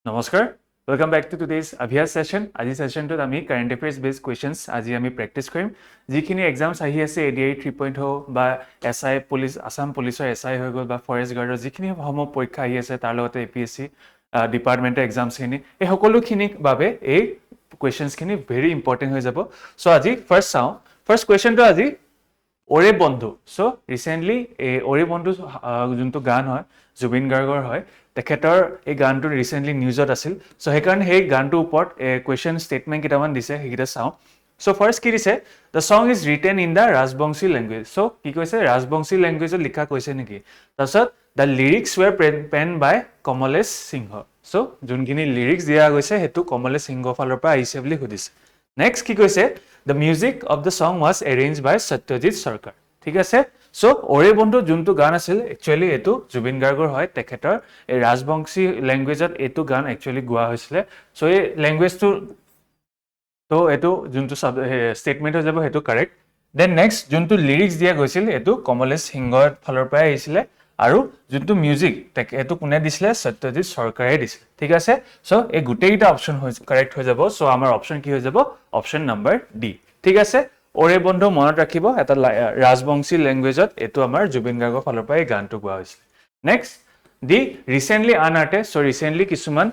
নমস্কাৰ welcome back to today's অভ্যাস session আজি সেশনটোত আমি কাৰেন্ট অ্যাফেয়াৰ্স বেসড কোয়েশ্চনস আজি আমি প্ৰ্যাকটিস কৰিম যিখিনি এক্সামস আহি আছে এডিআই 3.0 বা এসআই পুলিশ আসাম পুলিশৰ এসআই হৈ গল বা ফৰেষ্ট গাৰ্ডৰ যিখিনি সম পৰীক্ষা আহি আছে তাৰ লগতে এপিএসসি ডিপাৰ্টমেন্টৰ এক্সামসখিনি এই সকলোখিনিৰ বাবে এই কোয়েশ্চনসখিনি ভেৰি ইম্পৰ্টেন্ট হৈ যাব সো আজি ফাৰ্স্ট কোয়েশ্চনটো আজি ওৰে বন্ধু সো ৰিসেন্টলি ওৰে বন্ধু যোনটো গান হয় জুবিন গাৰ্গৰ হয় তেখেতৰ এই গানটো ৰিসেন্টলি নিউজত আছিল সো হেকাৰণে সেই গানটোৰ ওপৰত কোয়েশ্চন স্টেটমেন্ট কিটামান দিছে হেকিটা চাও সো ফাৰ্স্ট কি দিছে the song is written in the Rajbongshi language so কি কৈছে ৰাজবংশী ল্যাঙ্গুৱেজত লিখা কৈছে নেকি তাৰছত the lyrics were penned by Kamlesh Singh so যোনখিনি লিৰিক্স দিয়া গৈছে হেতু কমলেশ সিংহ ফালৰ পৰা আহিছে বুলি সুধিছে নেক্সট কি কৈছে the music of the song was arranged বাই সত্যজিৎ সৰকাৰ ঠিক আছে সো ওৰে বন্ধু যোনটো গান আছিল একচুয়ালি এটো জুবিন গাৰ্গৰ হয় তেখেতৰ এই ৰাজবংশী ল্যাঙ্গুৱেজত এটো গান একচুয়ালি গোৱা হৈছিল সো এই ল্যাঙ্গুৱেজটো তো এটো যোনটো স্টেটমেন্ট হৈ যাব হেতু কাৰেক্ট দেন নেক্সট যোনটো লিৰিক্স দিয়া গৈছিল এটো কমলেশ সিংহৰ ফালৰ পৰা আহিছিল আৰু যোনটো মিউজিক এটো কোনে দিছিলে সত্যজিৎ সৰকাৰে দিছিল ঠিক আছে সো এই গুটেইটা অপচন কাৰেক্ট হৈ যাব সো আমাৰ অপচন কি হৈ যাব অপচন নম্বৰ ডি ঠিক আছে ওৰে বন্ধু মনত ৰাখিব এটা ৰাজবংশী ল্যাঙ্গুৱেজত এটো আমাৰ জুবিন গাৰ্গৰ ফালৰ পৰা এই গানটো গোৱা হৈছিল নেক্সট দি ৰিসেন্টলি আনআৰ্টে সো ৰিসেন্টলি কিছুমান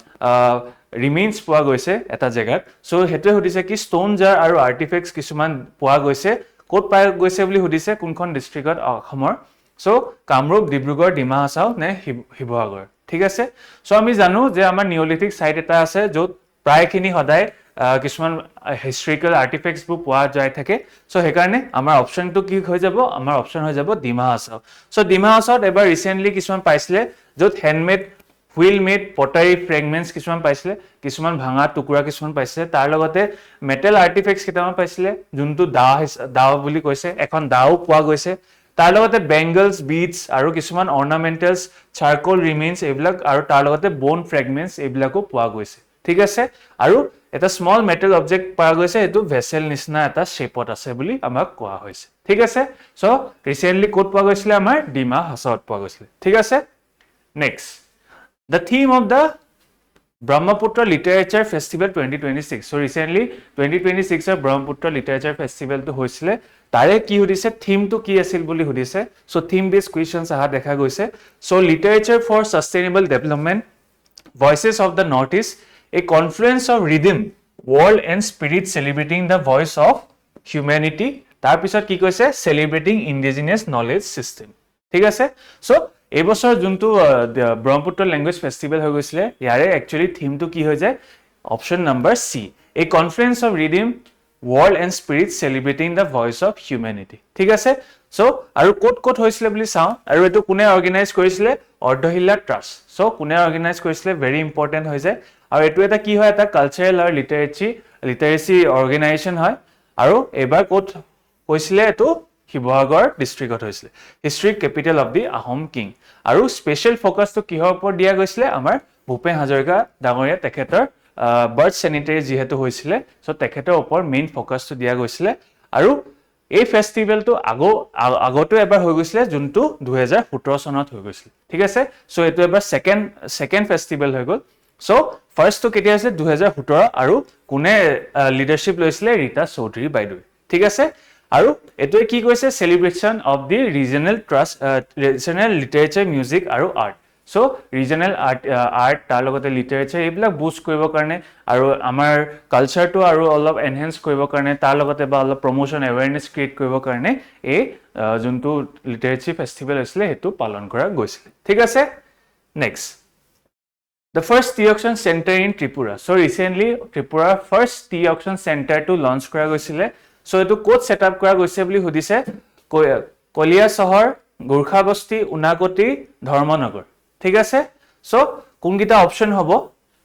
ৰিমেইনছ পোৱা গৈছে এটা জায়গাত সো হেতু সুধিছে কি ষ্টোন জাৰ আৰু আৰ্টিফেক্টস কিছুমান পোৱা গৈছে ক'ত পাই গৈছে বুলি সুধিছে কোনখন ডিস্ট্ৰিক্টত অসমৰ সো কামৰূপ ডিব্ৰুগড় ডিমা হাছাও নে শিৱসাগৰ ঠিক আছে সো আমি জানো যে আমাৰ নিওলিথিক সাইট এটা আছে য'ত প্ৰায়খিনি সদায় কিছুমান হিষ্টৰিকেল আৰ্টিফেক্টস বু পোৱা যায় থাকে সো হেকাৰণে আমাৰ অপচনটো কি হৈ যাব আমাৰ অপচন হৈ যাব ডিমা হাছাও সো ডিমা হাছাওত এবাৰ ৰিসেন্টলি কিছুমান পাইছিলে য'ত হ্যান্ডমেড হুইল মেড পটাৰী ফ্ৰেগমেন্টস কিছুমান পাইছিলে কিছুমান ভাঙা টুকুৰা কিছুমান পাইছিলে তাৰ লগতে মেটেল আৰ্টিফেক্টস কেইটামান পাইছিলে যোনটো দাও বুলি কৈছে এখন দাও পোৱা গৈছে তাৰ লগতে বেংগলছ বিডস আৰু কিছুমান অৰ্নামেন্টেলস চাৰকোল ৰিমেইনছ এইবিলাক আৰু তাৰ লগতে বোন ফ্ৰেগমেন্টস এইবিলাকো পোৱা গৈছে ঠিক আছে আৰু এটা স্মল মেটেল অবজেক্ট পোৱা গৈছে এটো ভেসেল নিচিনা এটা শেপত আছে বুলি আমাক কোৱা হৈছে ঠিক আছে সো ৰিসেন্টলি কোড পোৱা গৈছিল আমাৰ ডিমা হাছাওত পোৱা গৈছিল ঠিক আছে next the theme of the Brahmaputra Literature Festival 2026 so recently 2026 er Brahmaputra Literature Festival to hoisile tare ki hudise theme to ki asil boli hudise so theme based questions aha dekha goise so literature for sustainable development voices of the northeast a confluence of rhythm world and spirit celebrating the voice of humanity tar pisot ki koise celebrating indigenous knowledge system ঠিক আছে so এই বছৰ যোনটো Brahmaputra language festival হৈ গৈছিল ইয়াৰে actually থিমটো কি হৈ যায় option number C a conference of redeem world and spirit celebrating the voice of humanity ঠিক আছে সো আৰু কোট হৈছিল বুলি চাও আৰু এটো কোনে অৰ্গানাইজ কৰিছিল অৰ্ধহিলা ট্ৰাষ্ট সো কোনে অৰ্গানাইজ কৰিছিল ভেৰি ইম্পৰ্টেন্ট হৈ যায় আৰু এটো এটা কি হয় এটা কালচাৰেল আৰু লিটাৰেসি অৰ্গানাইজেচন হয় আৰু এবাৰ কোট কৈছিল এটো শিৱসাগৰ ডিস্ট্ৰিক্টত হৈছিল historic capital of the Ahom king আৰু স্পেশাল ফোকাস তো কিহৰ ওপৰত দিয়া গৈছিল আমাৰ ভূপেন হাজৰিকা ডাঙৰীয়া তেখেতৰ বাৰ্থ স্যানিটাৰী যেহেতু হৈছিল সো তেখেতৰ ওপৰত মেইন ফোকাস তো দিয়া গৈছিল আৰু এই ফেষ্টিভেলটো আগতো এবাৰ হৈ গৈছিল যোনটো 2017 চনত হৈ গৈছিল ঠিক আছে সো এটো এবাৰ সেকেন্ড ফেষ্টিভেল হৈ গল সো ফাৰ্স্ট তো কেতিয়া আছিল 2017 আৰু কোনে লিডাৰশিপ লৈছিল ৰীতা চৌধুৰী বাইদেউ ঠিক আছে আৰু এটোই কি কৈছে celebration of the regional trust regional literature music আৰু আৰ্ট সো ৰিজনাল আৰ্ট তাৰ লগতে লিটাৰেচাৰ এইবিলাক বুষ্ট কৰিব কাৰণে আৰু আমাৰ কালচাৰটো আৰু অলপ এনহান্স কৰিব কাৰণে তাৰ লগতে বা অলপ প্ৰমোশন এৱেৰনেছ ক্ৰিয়েট কৰিব কাৰণে এই যোনটো লিটাৰেচি ফেষ্টিভেল হৈছিল হেতু পালন কৰা গৈছিল ঠিক আছে next The first tea auction center in Tripura so recently Tripura first tea auction center to launch কৰা গৈছিল সো এটো কোড সেটআপ কৰা গৈছে বুলি সুধিছে কলিয়া চহৰ গুৰখাবস্তি উনাকতি ধৰ্মনগৰ ঠিক আছে সো কোনকিটা অপচন হ'ব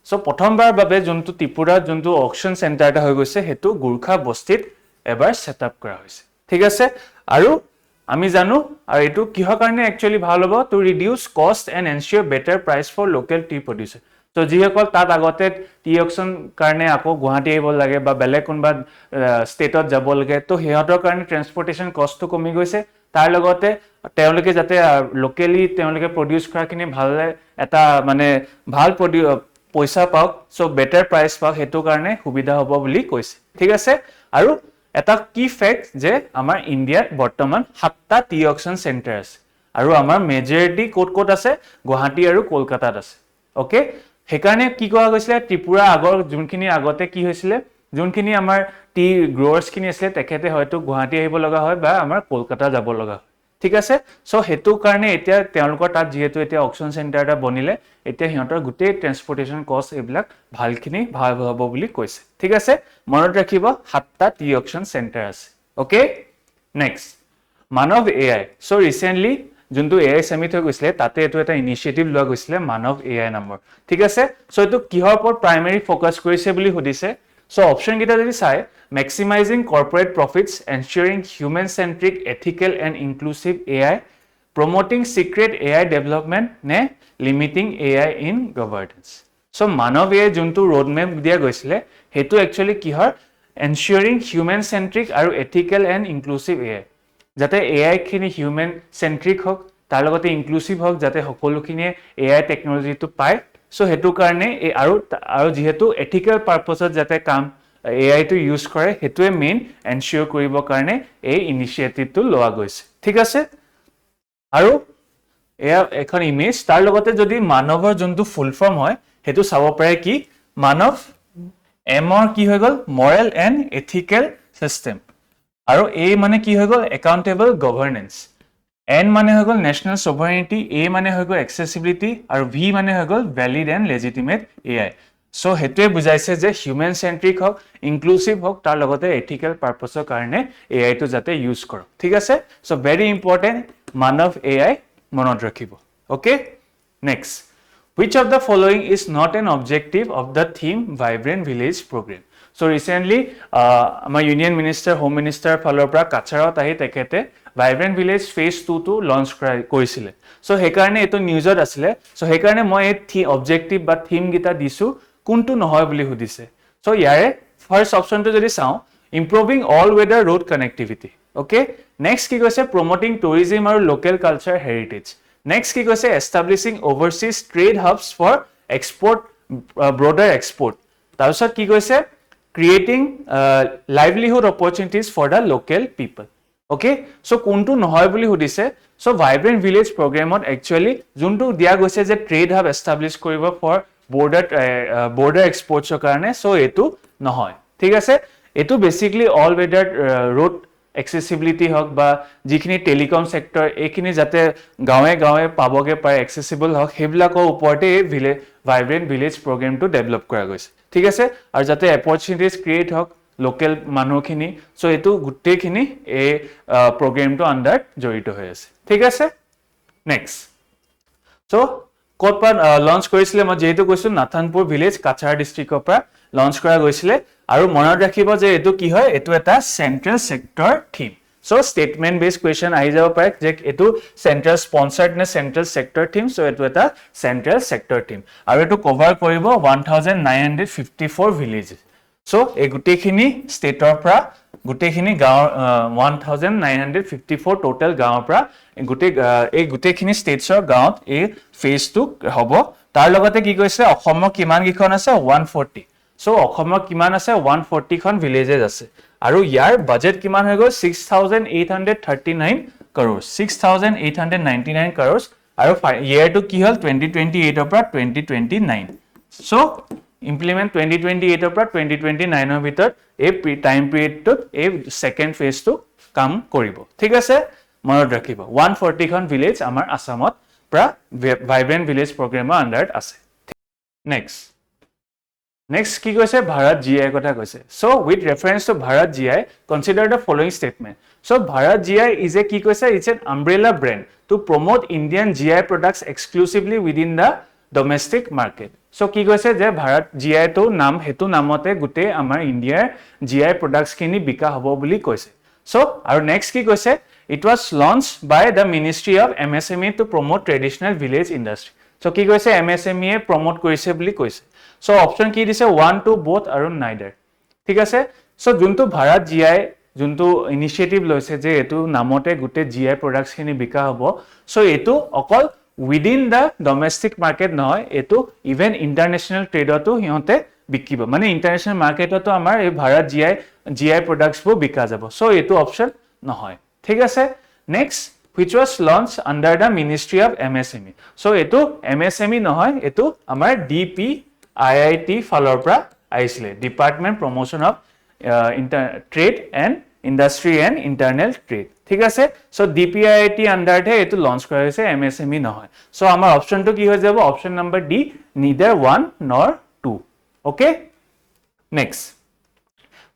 সো প্ৰথমবাৰ বাবে যোনটো ত্ৰিপুৰা যোনটো অকশন সেন্টাৰ এটা হৈ গৈছে হেতু গুৰখাবস্তিত এবাৰ সেটআপ কৰা হৈছে ঠিক আছে আৰু আমি জানো আৰু এটো কিহৰ কাৰণে একচুয়ালি ভাল হ'ব to reduce cost and ensure better price for local tea producer তো যিসকল তাত আগতে টি অকশন কাৰণে আকৌ গুৱাহাটী আহিব লাগে বা বেলেগ কোনবা ষ্টেটত যাব লাগে তো হেহঁতৰ কাৰণে ট্ৰান্সপোৰ্টেশন কষ্টটো কমি গৈছে তাৰ লগতে তেওঁলোকে যাতে লোকেলি তেওঁলোকে প্ৰডিউস কৰাখিনি ভাললে এটা মানে ভাল পইচা পাওক সো বেটাৰ প্ৰাইচ পাওক হেতু কাৰণে সুবিধা হ'ব বুলি কৈছে ঠিক আছে আৰু এটা কি ফ্যাক্ট যে আমাৰ ইণ্ডিয়াত বৰ্তমান 7টা টি অকশন চেণ্টাৰ আছে আৰু আমাৰ মেজৰিটি কোট আছে গুৱাহাটী আৰু কলকাতাত আছে ওকে হেকাৰণে কি কোৱা গৈছিল ত্ৰিপুৰা আগৰ যোনখিনি আগতে কি হৈছিল যোনখিনি আমাৰ টি গ্ৰোৱাৰ্স খিনি আছে তেখেতে হয়তো গুৱাহাটী আহিব লগা হয় বা আমাৰ কলকাতা যাব লগা হয় ঠিক আছে সো হেতু কাৰণে এতিয়া তেওঁলোকৰ তাত যেহেতু এতিয়া অকশন চেণ্টাৰ এটা বনিলে এতিয়া হিহঁতৰ গুটেই ট্ৰান্সপোৰ্টেশন কষ্ট এইবিলাক ভালখিনি ভাল হ'ব বুলি কৈছে ঠিক আছে মনত ৰাখিব 7টা টি অকশন চেণ্টাৰ আছে ওকে নেক্সট মানৱ এআই সো ৰিসেন্টলি যোনটো এআই সামিট হৈ গৈছিলে তাতে এটো এটা ইনিশিয়েটিভ লোৱা গৈছিলে মানৱ এআই নামৰ ঠিক আছে সো এটো কিহৰ ওপৰত প্ৰাইমাৰী ফোকাস কৰিছে বুলি সুধিছে সো অপশন কিটা যদি চাই maximizing corporate profits ensuring human centric ethical and inclusive AI promoting secret AI development ne limiting AI in governance so manav AI juntu roadmap dia goisile hetu actually ki har ensuring human centric aru ethical and inclusive AI jate AI khini human centric hok tar logote inclusive hok jate hokolu khini AI technology to pai so hetu karone aru jehetu ethical purpose jate kam AI to use কৰে হেতুৱে main এনশিওৰ কৰিব কাৰণে এই ইনিশিয়েটিভটো লোৱা গৈছে ঠিক আছে আৰু এয়া এখন ইমেজ তাৰ লগতে যদি মানৱৰ যোনটো ফুল ফৰ্ম হয় হেতু চাব পাৰে কি মানৱ এমৰ কি হৈ গল মৰেল এণ্ড এথিকেল সিস্টেম আৰু এ মানে কি হৈ গল একাউন্টেবল গভৰ্নেন্স এন মানে হৈ গল নেশনাল সভাৰেনিটি এ মানে হৈ গল এক্সেসিবিলিটি আৰু ভি মানে হৈ গল valid and legitimate AI so হেতুৱে বুজাইছে যে হিউম্যান সেন্ট্ৰিক হক ইনক্লুসিভ হক তাৰ লগতে এথিক্যাল পাৰপাসৰ কাৰণে এআই টো যাতে ইউজ কৰক ঠিক আছে সো ভেৰি ইম্পৰ্টেন্ট মানৱ এআই মনত ৰাখিব okay next which of the following is not an objective of the theme vibrant village program so recently আমাৰ ইউনিয়ন মিনিষ্টাৰ হোম মিনিষ্টাৰ ফালৰ পৰা কাছাৰত আহি তেখেতে vibrant village phase 2 টো লঞ্চ কৰিছিলে সো হেকাৰণে এটো নিউজত আছিল সো হেকাৰণে মই এই অবজেক্টিভ বা থিম গিটা দিছো কোনটো নহয় বুলি সুধিছে সো ইয়াৰে ফাৰ্স্ট অপশনটো যদি চাও improving all weather road connectivity okay next কি কৈছে promoting tourism আৰু local culture heritage next কি কৈছে establishing overseas trade hubs for export broader export তাৰপিছত কি কৈছে creating livelihood opportunities for the local people okay so কোনটো নহয় বুলি সুধিছে so vibrant village programত actually যোনটো দিয়া গৈছে যে trade hub establish কৰিব for border exports কাৰণে so এটো নহয় ঠিক আছে এটো বেসিক্যালি অল ওয়েদাৰ ৰোড accessibility হক বা যিখিনি টেলিকম সেক্টৰ এইখিনি যাতে গাঁৱে গাঁৱে পাবগে পায় accessible হক হেবিলাকৰ ওপৰতে ভাইব্ৰেন্ট ভিলেজ প্ৰগ্ৰামটো ডেভেলপ কৰা গৈছে ঠিক আছে আৰু যাতে অপৰচুনিটিজ ক্ৰিয়েট হক লোকেল মানুহখিনি সো এটো গুটেখিনি এই প্ৰগ্ৰামটো আন্ডাৰ জড়িত হৈ আছে ঠিক আছে নেক্সট সো কোট পৰ লঞ্চ কৰিছিলে মই যেহেতু কৈছো নাথানপুৰ ভিলেজ কাছাৰ ডিস্ট্ৰিক্টৰ পৰা লঞ্চ কৰা গৈছিলে আৰু মনত ৰাখিব যে এটো কি হয় এটো এটা central sector theme so statement based question আহি যাব পাৰে যে এটো সেন্ট্ৰাল স্পন্সৰ্ড নে সেন্ট্ৰাল সেক্টৰ থিম সো এটো এটা সেন্ট্ৰাল সেক্টৰ থিম আৰু এটো কভাৰ কৰিব 1954 ভিলেজেস সো এই গুটেখিনি ষ্টেটৰ পৰা গুটেখিনি গাঁও 1954 টোটাল গাঁওৰ পৰা গুটেখিনি ষ্টেটছৰ গাঁৱত এই ফেজ 2 হ'ব তাৰ লগতে কি কৈছে অসমৰ কিমান কিখন আছে 140 সো অসমৰ কিমান আছে 140 খন ভিলেজেস আছে আৰু ইয়াৰ বাজেট কিমান হৈ গল 6839 crores 6899 crores আৰু ইয়াৰ টু কি হল 2028 ৰ পৰা 2029 সো implement 2028 ৰ পৰা 2029 ৰ ভিতৰত এই টাইম পিৰিয়ডত এই সেকেন্ড ফেজ টো কাম কৰিব ঠিক আছে মনত ৰাখিব 140 খন ভিলেজ আমাৰ আসামত পৰা ভাইব্ৰেন্ট ভিলেজ প্ৰগ্ৰামৰ আন্ডাৰত আছে next কি কৈছে ভাৰত জিআই কথা কৈছে so with reference to bharat gi consider the following statement so bharat gi is a কি কৈছে it's an umbrella brand to promote indian gi products exclusively within the domestic market so কি কৈছে যে Bharat GI তো নাম হেতু নামতে গুটে আমাৰ ইণ্ডিয়াৰ জিআই প্ৰডাক্টস খিনি বিকা হ'ব বুলি কৈছে so আৰু next কি কৈছে it was launched by the ministry of msme to promote traditional village industry so কি কৈছে msme প্ৰমোট কৰিছে বুলি কৈছে so option কি দিছে 1 to both আৰু neither ঠিক আছে so যোনটো ভাৰত জিআই যোনটো ইনিশিয়েটিভ লৈছে যে এটো নামতে গুটে জিআই প্ৰডাক্টস খিনি বিকা হ'ব so এটো অকল উইদিন দ্য ডমেষ্টিক মাৰ্কেট নহয় এইটো ইভেন ইণ্টাৰনেশ্যনেল ট্ৰেডতো সিহঁতে বিকিব মানে ইণ্টাৰনেশ্যনেল মাৰ্কেটতো আমাৰ এই ভাৰত জিআই প্ৰডাক্টছবোৰ বিকা যাব চ' এইটো অপশ্যন নহয় ঠিক আছে next which was launched under the Ministry of MSME so এইটো MSME নহয় এইটো আমাৰ DPIIT ফালৰ পৰা আহিছিলে Department Promotion of Trade and Industry and Internal Trade ঠিক আছে সো DPIIT আন্ডাৰতে এটো লঞ্চ কৰা হৈছে MSME নহয় সো আমাৰ অপচনটো কি হৈ যাব option number D neither 1 nor 2 okay next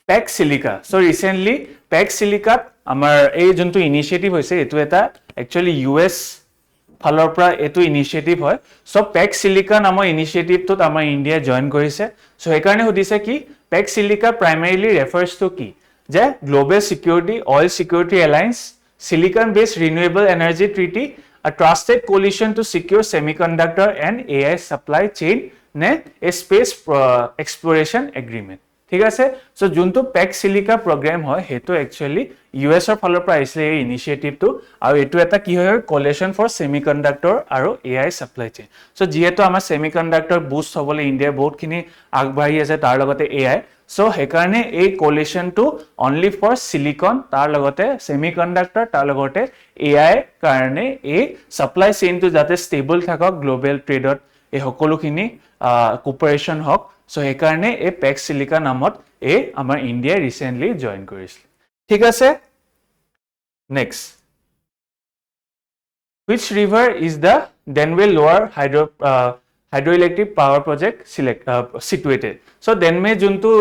PEC Silica so recently PEC Silica আমাৰ এই যোনটো ইনিশিয়েটিভ হৈছে এটো এটা একচুয়ালি US ফালৰ পৰা এটো ইনিশিয়েটিভ হয় সো PEC Silica নামৰ ইনিশিয়েটিভটোত আমাৰ ইন্ডিয়া জয়েন কৰিছে সো সেইকাৰণে সুধিছে কি PEC Silica primarily refers to কি যে Global Security Oil Security Alliance Silicon Based Renewable Energy Treaty a trusted coalition to secure semiconductor and AI supply chain নে a space exploration agreement ঠিক আছে so যোনটো PEC Silica program হয় হেতু actually US ৰ ফালৰ পৰা আহিছে এই ইনিশিয়েটিভটো আৰু এটো এটা কি হয় coalition for semiconductor আৰু AI supply chain সো যেহেতু আমাৰ semiconductor boost হ'বলৈ ইন্ডিয়া বহুতখিনি আগবাঢ়ি আছে তাৰ লগতে AI সো হেকাৰণে এই coalitionটো only for silicon তাৰ লগতে semiconductor তাৰ লগতে AI কাৰণে এই supply chainটো যাতে stable থাকক global tradeত এই সকলোখিনি কোপাৰেচন হক সো হেকাৰণে এই PEC Silica নামত এই আমাৰ ইন্ডিয়া ৰিসেন্টলি জয়েন কৰিছিল ঠিক আছে next which river is the Denville Lower hydroelectric power project situated so Denme juntu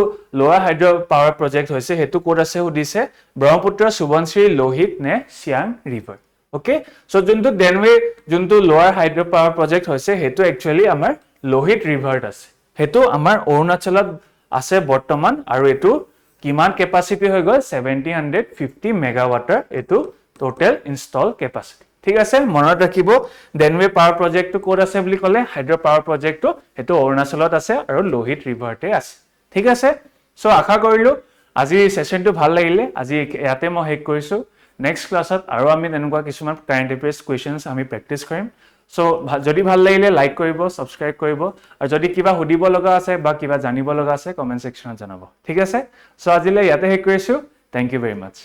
lower hydro power project hoise hetu kod ase hudise Brahmaputra Subansiri Lohit ne Siang river okay so juntu lower hydro power project hoise hetu actually amar Lohit river ase hetu amar Arunachalot ase বৰ্তমান আৰু এটো কিমান capacity হৈ গল 1750 মেগাৱাটৰ এটো total install capacity ঠিক আছে মনত ৰাখিব দেনৱে পাৱাৰ প্ৰজেক্টটো কোড আছে বুলি কলে হাইড্ৰো পাৱাৰ প্ৰজেক্টটো এটো অৰুণাচলত আছে আৰু লোহিত ৰিভাৰতে আছে ঠিক আছে সো আশা কৰিলো আজি সেশনটো ভাল লাগিলে আজি ইয়াতে মই হেক কৰিছো নেক্সট ক্লাছত আৰু আমি তেনেকুৱা কিছুমান কাৰেন্ট এফেয়াৰ্স কোৱেশ্চনছ আমি প্ৰেক্টিছ কৰিম সো যদি ভাল লাগিলে লাইক কৰিব সাবস্ক্ৰাইব কৰিব আৰু যদি কিবা হুদিব লগা আছে বা কিবা জানিব লগা আছে কমেন্ট সেকশনত জনাব ঠিক আছে সো আজিলে ইয়াতে হেক কৰিছো থ্যাংক ইউ ভেৰি মাচ